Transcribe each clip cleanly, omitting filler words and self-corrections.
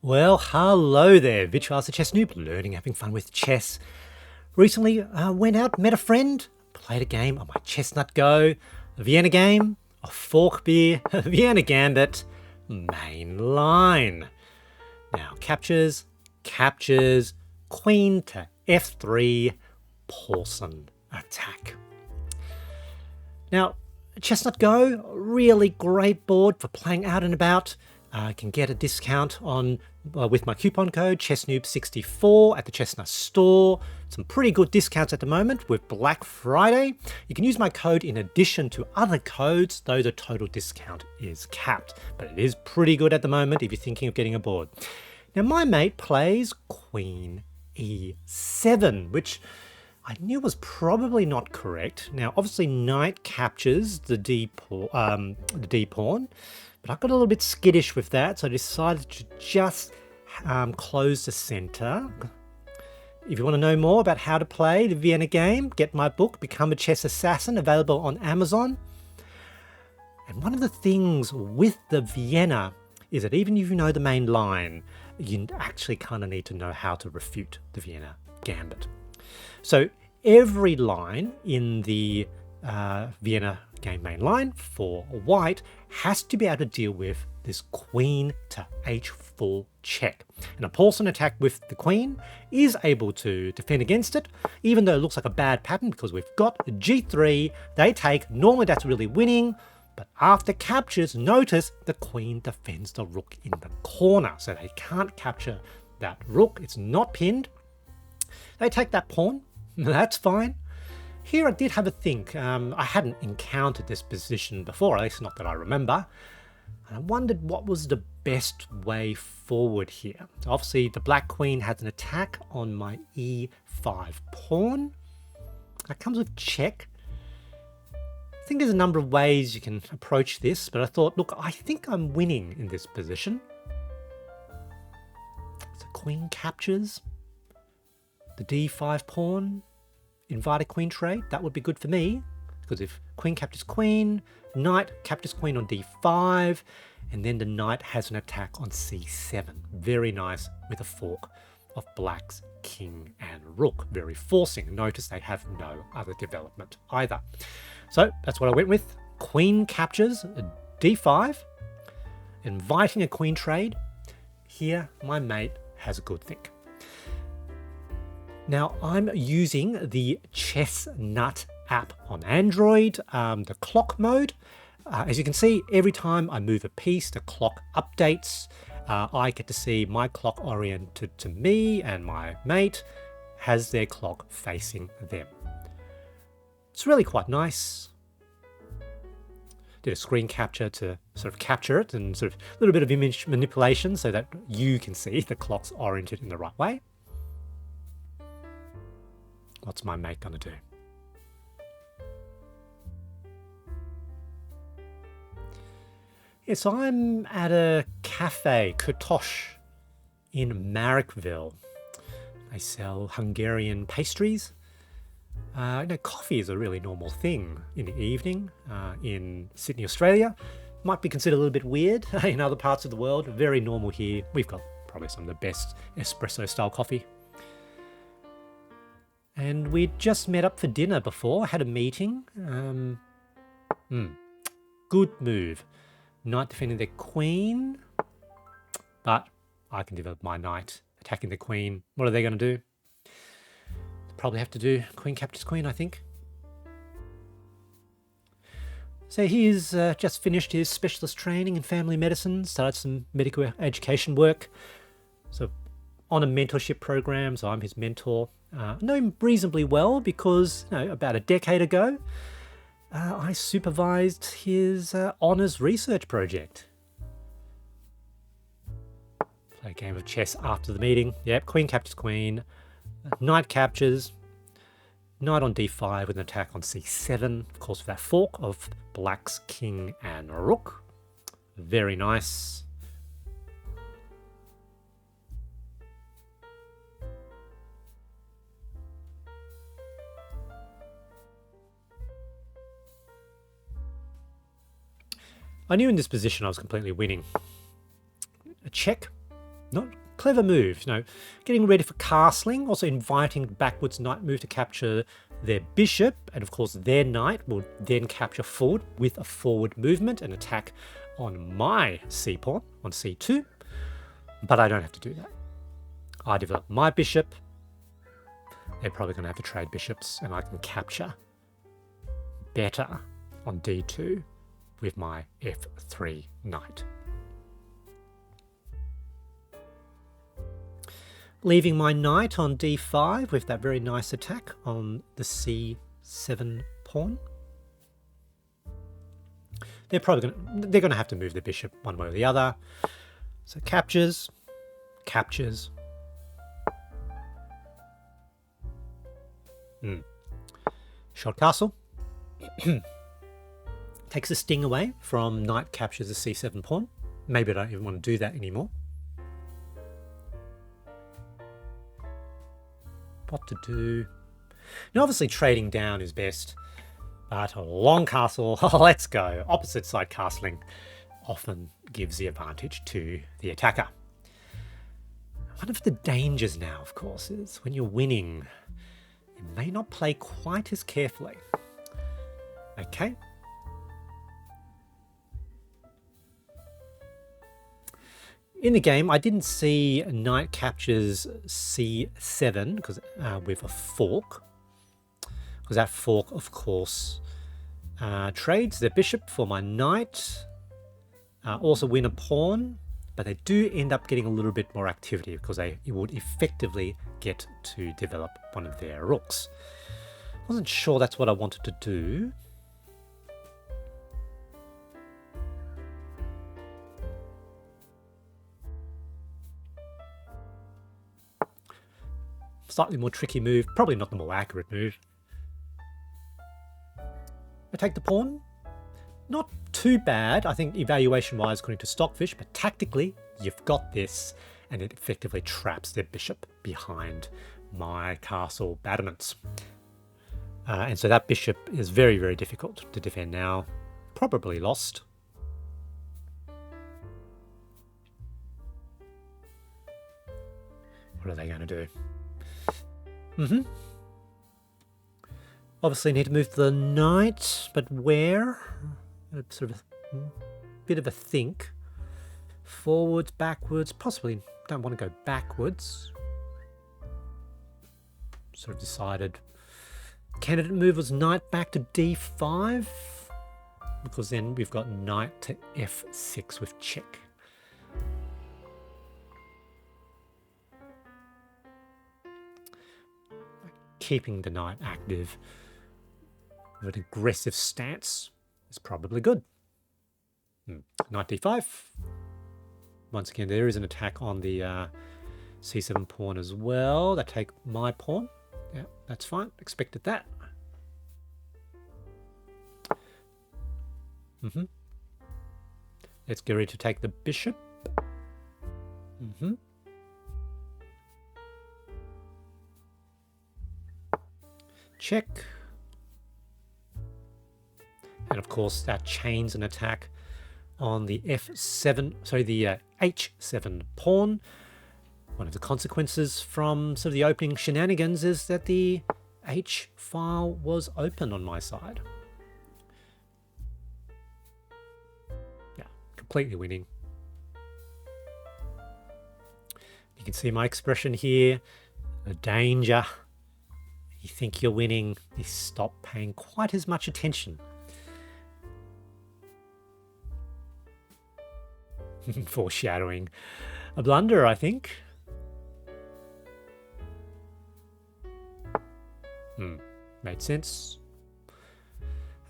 Well, hello there, Virtual the Chess Noob, learning, having fun with chess. Recently, went out, met a friend, played a game on my Chessnut Go, a Vienna game, a fork beer, a Vienna gambit, main line. Now, captures, queen to f3, Paulson attack. Now, Chessnut Go, really great board for playing out and about. Can get a discount on with my coupon code ChessNoob64 at the Chessnut store. Some pretty good discounts at the moment with Black Friday. You can use my code in addition to other codes, though the total discount is capped. But it is pretty good at the moment if you're thinking of getting a board. Now my mate plays Queen E7, which I knew was probably not correct. Now, obviously, knight captures the D pawn, but I got a little bit skittish with that, so I decided to just close the center. If you want to know more about how to play the Vienna game, get my book, Become a Chess Assassin, available on Amazon. And one of the things with the Vienna is that even if you know the main line, you actually kind of need to know how to refute the Vienna gambit. So every line in the Vienna game main line for white has to be able to deal with this queen to h4 check. And a Paulson attack with the queen is able to defend against it, even though it looks like a bad pattern because we've got g3, they take, normally that's really winning, but after captures, notice the queen defends the rook in the corner, so they can't capture that rook, it's not pinned. They take that pawn, that's fine. Here I did have a think. I hadn't encountered this position before, at least not that I remember. And I wondered what was the best way forward here. So obviously the black queen has an attack on my e5 pawn. That comes with check. I think there's a number of ways you can approach this, but I thought, look, I think I'm winning in this position. So queen captures. The d5 pawn, invite a queen trade, that would be good for me, because if queen captures queen, knight captures queen on d5, and then the knight has an attack on c7. Very nice with a fork of black's king and rook. Very forcing. Notice they have no other development either. So that's what I went with. Queen captures d5, inviting a queen trade. Here my mate has a good think. Now I'm using the Chessnut app on Android, the clock mode. As you can see, every time I move a piece, the clock updates. I get to see my clock oriented to me, and my mate has their clock facing them. It's really quite nice. Did a screen capture to sort of capture it and sort of a little bit of image manipulation so that you can see the clock's oriented in the right way. What's my mate gonna do? Yes, I'm at a cafe, Kurtosh, in Marrickville. They sell Hungarian pastries. Coffee is a really normal thing in the evening in Sydney, Australia. Might be considered a little bit weird in other parts of the world. Very normal here. We've got probably some of the best espresso style coffee. And we'd just met up for dinner before, had a meeting. Good move. Knight defending their queen, but I can develop my knight attacking the queen. What are they going to do? Probably have to do queen captures queen, I think. So he's just finished his specialist training in family medicine, started some medical education work. So on a mentorship program, so I'm his mentor. I know him reasonably well because, about a decade ago, I supervised his honours research project. Play a game of chess after the meeting. Yep, queen captures queen, knight captures, knight on d5 with an attack on c7, of course with that fork of black's king and rook. Very nice. I knew in this position I was completely winning. A check, Not clever move, you know, getting ready for castling, also inviting backwards knight move to capture their bishop, and of course their knight will then capture forward with a forward movement and attack on my c-pawn on c2, but I don't have to do that. I develop my bishop, they're probably going to have to trade bishops, and I can capture better on d2 with my f3 knight. Leaving my knight on d5 with that very nice attack on the c7 pawn. They're going to have to move the bishop one way or the other. So captures, captures. Short castle. Takes the sting away from knight captures the c7 pawn. Maybe I don't even want to do that anymore. What to do? Now, obviously, trading down is best, but a long castle, let's go. Opposite side castling often gives the advantage to the attacker. One of the dangers now, of course, is when you're winning, you may not play quite as carefully. Okay. In the game, I didn't see knight captures c7 because with a fork, because that fork, of course, trades the bishop for my knight. Also win a pawn, but they do end up getting a little bit more activity because they would effectively get to develop one of their rooks. Wasn't sure that's what I wanted to do. Slightly more tricky move, probably not the more accurate move. I take the pawn. Not too bad, I think, evaluation-wise, according to Stockfish, but tactically, you've got this, and it effectively traps their bishop behind my castle battlements. And so that bishop is very, very difficult to defend now. Probably lost. What are they going to do? Obviously need to move the knight, but where? Sort of a bit of a think. Forwards, backwards, possibly don't want to go backwards. Sort of decided. Candidate move was knight back to d5, because then we've got knight to f6 with check. Keeping the knight active with an aggressive stance is probably good. Knight d5. Once again, there is an attack on the c7 pawn as well. They take my pawn. Yeah, that's fine. Expected that. Let's get ready to take the bishop. Check. And of course that chains an attack on the f7, sorry, the h7 pawn. One of the consequences from sort of the opening shenanigans is that the h file was open on my side. Yeah, completely winning. You can see my expression here, the danger. You think you're winning, you stop paying quite as much attention. Foreshadowing a blunder, I think. Made sense.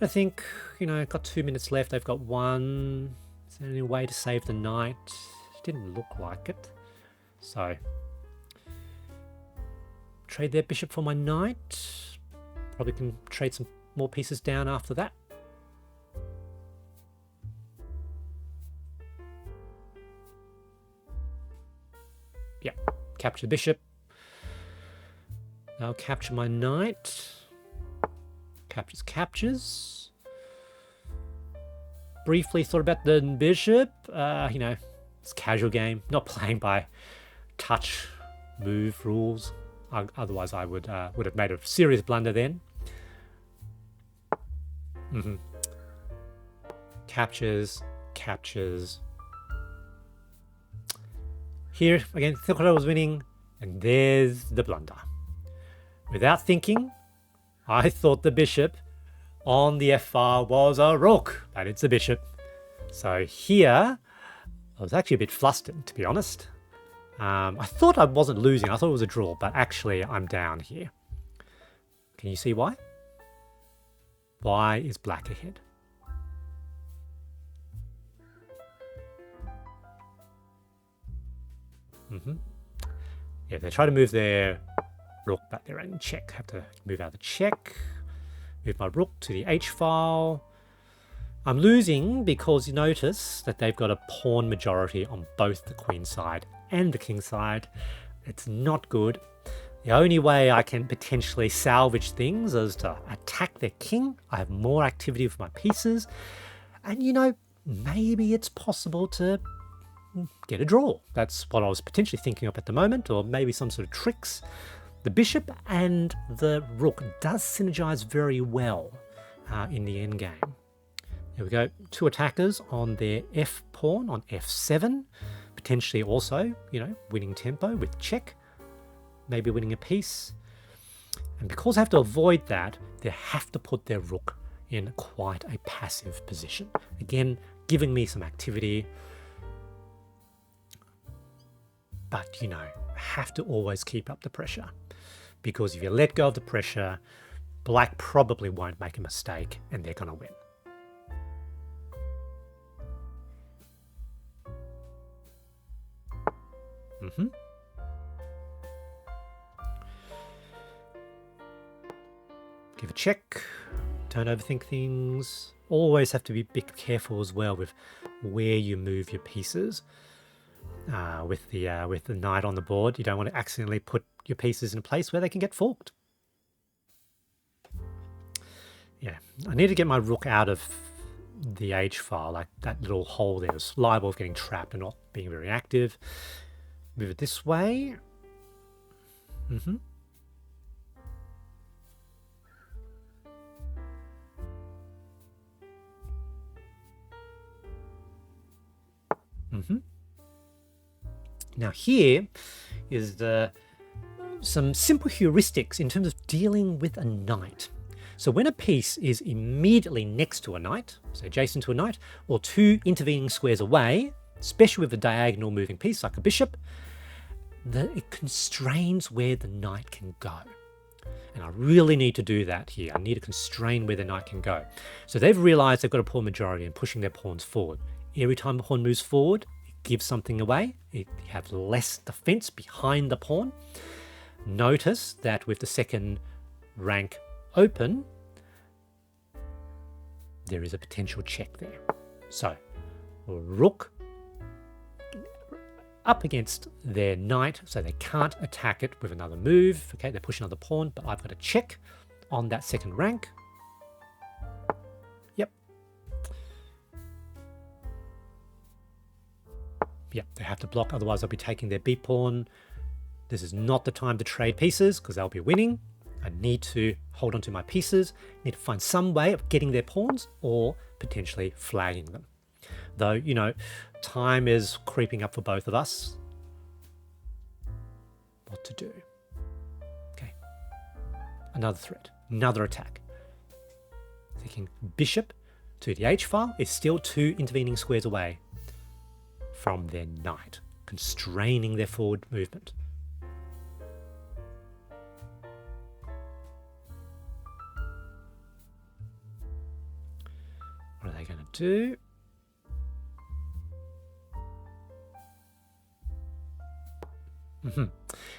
I think, you know, got 2 minutes left. They've got one. Is there any way to save the knight? Didn't look like it. So trade their bishop for my knight. Probably can trade some more pieces down after that. Yeah, capture the bishop. I'll capture my knight. Captures, captures. Briefly thought about the bishop. You know, It's a casual game, not playing by touch move rules. Otherwise, I would have made a serious blunder then. Captures. Here, again, Thilkara was winning, and there's the blunder. Without thinking, I thought the bishop on the f-file was a rook, but it's a bishop. So here, I was actually a bit flustered, to be honest. I thought I wasn't losing, I thought it was a draw, but actually I'm down here. Can you see why? Why is black ahead? Yeah, they try to move their rook, but they're in check. Have to move out of the check. Move my rook to the h file. I'm losing because you notice that they've got a pawn majority on both the queen side and the king side. It's not good. The only way I can potentially salvage things is to attack their king. I have more activity with my pieces. And you know, maybe it's possible to get a draw. That's what I was potentially thinking of at the moment, or maybe some sort of tricks. The bishop and the rook does synergize very well in the endgame. There we go, two attackers on their f pawn on f7, potentially also, you know, winning tempo with check, maybe winning a piece. And because I have to avoid that, they have to put their rook in quite a passive position. Again, giving me some activity. But, you know, have to always keep up the pressure. Because if you let go of the pressure, black probably won't make a mistake and they're going to win. Give a check. Don't overthink things. Always have to be a bit careful as well with where you move your pieces. With the knight on the board, you don't want to accidentally put your pieces in a place where they can get forked. Yeah, I need to get my rook out of the H file, like that little hole there. It's liable of getting trapped and not being very active. Move it this way. Now here is some simple heuristics in terms of dealing with a knight. So when a piece is immediately next to a knight, so adjacent to a knight, or two intervening squares away, especially with a diagonal moving piece like a bishop, it constrains where the knight can go. And I really need to do that here. I need to constrain where the knight can go. So they've realized they've got a pawn majority and pushing their pawns forward. Every time the pawn moves forward, give something away. You have less defense behind the pawn. Notice that with the second rank open, there is a potential check there. So, rook up against their knight, so they can't attack it with another move. Okay, they push another pawn, but I've got a check on that second rank. Yep, they have to block, otherwise they'll be taking their B pawn. This is not the time to trade pieces because they'll be winning. I need to hold on to my pieces, need to find some way of getting their pawns or potentially flagging them. Though, you know, time is creeping up for both of us. What to do? Okay, another threat, another attack. Thinking bishop to the H file is still two intervening squares away from their knight, constraining their forward movement. What are they going to do?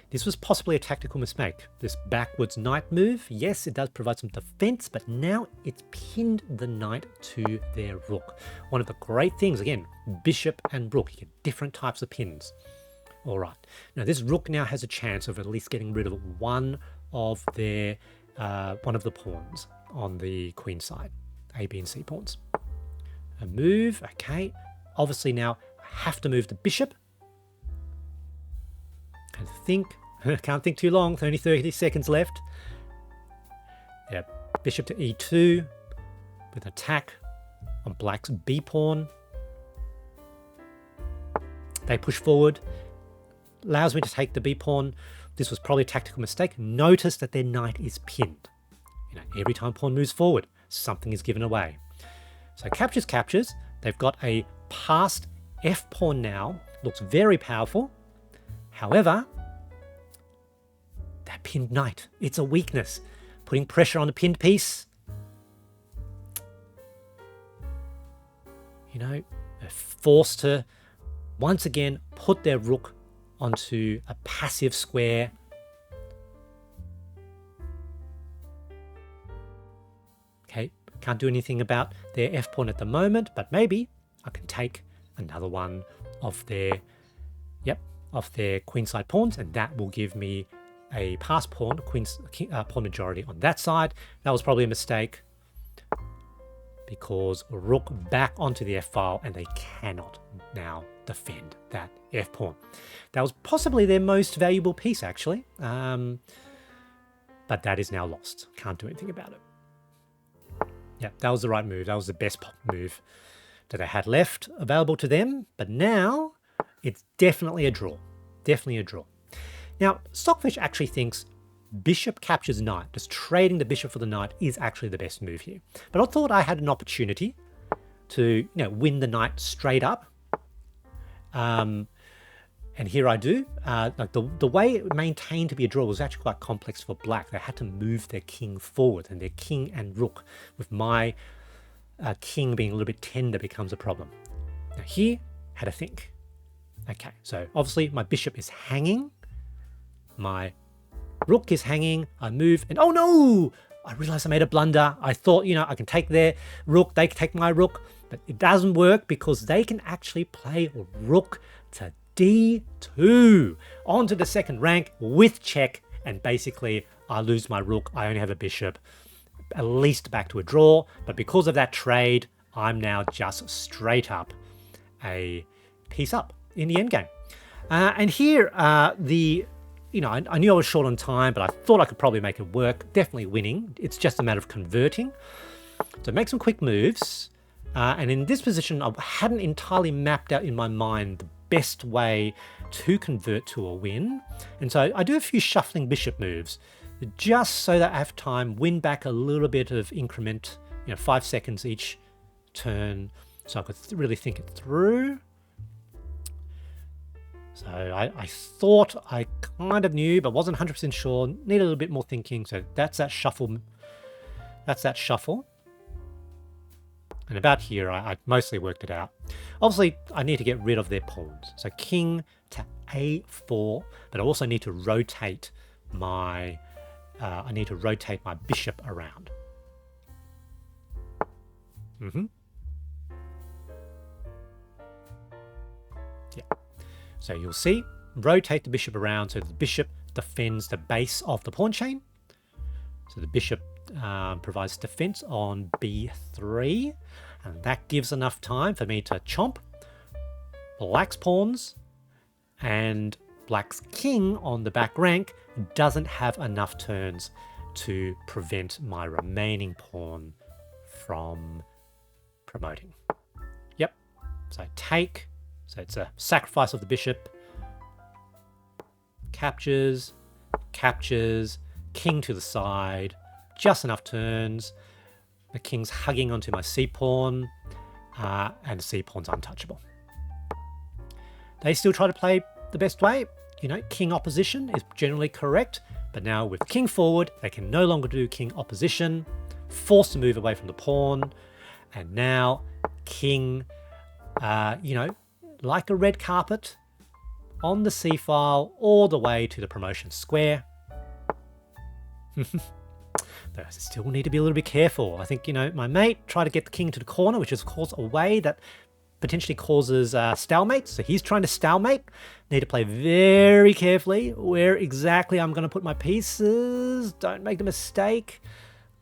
This was possibly a tactical mistake. This backwards knight move, yes, it does provide some defense, but now it's pinned the knight to their rook. One of the great things, again, bishop and rook, you get different types of pins. All right, now this rook now has a chance of at least getting rid of one of the pawns on the queen side, A, B, and C pawns. A move, okay. Obviously now I have to move the bishop. And think, can't think too long, only 30 seconds left. Yeah, bishop to e2 with attack on black's b pawn. They push forward, allows me to take the b pawn. This was probably a tactical mistake. Notice that their knight is pinned. Every time pawn moves forward, something is given away. So captures, captures. They've got a passed f pawn now. Looks very powerful. However, that pinned knight, it's a weakness. Putting pressure on the pinned piece. They're forced to once again put their rook onto a passive square. Okay, can't do anything about their f-pawn at the moment, but maybe I can take another one of their, queenside pawns, and that will give me a pass pawn, pawn majority on that side. That was probably a mistake because rook back onto the f-file, and they cannot now defend that f-pawn. That was possibly their most valuable piece, actually, but that is now lost. Can't do anything about it. Yeah, that was the right move. That was the best move that they had left available to them. But now it's definitely a draw. Definitely a draw. Now, Stockfish actually thinks bishop captures knight. Just trading the bishop for the knight is actually the best move here. But I thought I had an opportunity to win the knight straight up. And here I do. Like the way it maintained to be a draw was actually quite complex for black. They had to move their king forward, and their king and rook, with my king being a little bit tender, becomes a problem. Now here, had to think. Okay, so obviously my bishop is hanging. My rook is hanging. I move, and oh no! I realized I made a blunder. I thought, I can take their rook, they can take my rook, but it doesn't work because they can actually play rook to d2 onto the second rank with check, and basically I lose my rook. I only have a bishop, at least back to a draw, but because of that trade, I'm now just straight up a piece up in the endgame. And here, I knew I was short on time, but I thought I could probably make it work. Definitely winning. It's just a matter of converting. So make some quick moves. And in this position, I hadn't entirely mapped out in my mind the best way to convert to a win. And so I do a few shuffling bishop moves just so that I have time, win back a little bit of increment, 5 seconds each turn, so I could really think it through. So I thought I kind of knew, but wasn't 100% sure. Need a little bit more thinking. So that's that shuffle. That's that shuffle. And about here, I mostly worked it out. Obviously, I need to get rid of their pawns. So king to a4, but I also need to rotate my bishop around. Yeah. So you'll see, rotate the bishop around so the bishop defends the base of the pawn chain. So the bishop provides defense on b3, and that gives enough time for me to chomp black's pawns, and black's king on the back rank doesn't have enough turns to prevent my remaining pawn from promoting. Yep. So take. So it's a sacrifice of the bishop. Captures, king to the side, just enough turns. The king's hugging onto my c-pawn, and the c-pawn's untouchable. They still try to play the best way. King opposition is generally correct, but now with king forward, they can no longer do king opposition, forced to move away from the pawn, and now king, like a red carpet on the c-file all the way to the promotion square. Though I still need to be a little bit careful. I think, my mate tried to get the king to the corner, which is, of course, a way that potentially causes stalemate. So he's trying to stalemate. Need to play very carefully where exactly I'm going to put my pieces. Don't make the mistake.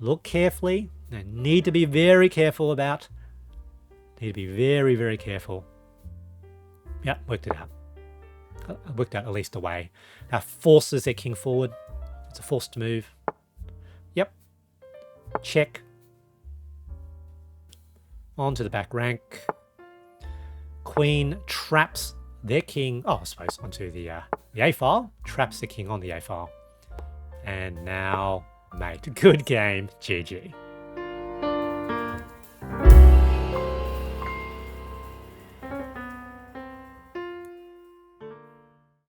Look carefully. I need to be very careful about. Need to be very, very careful. Yeah, worked it out. Worked out at least a way. That forces their king forward. It's a forced move. Yep. Check. On to the back rank. Queen traps their king. Oh, I suppose onto the A file. Traps the king on the A file. And now, mate, good game. GG.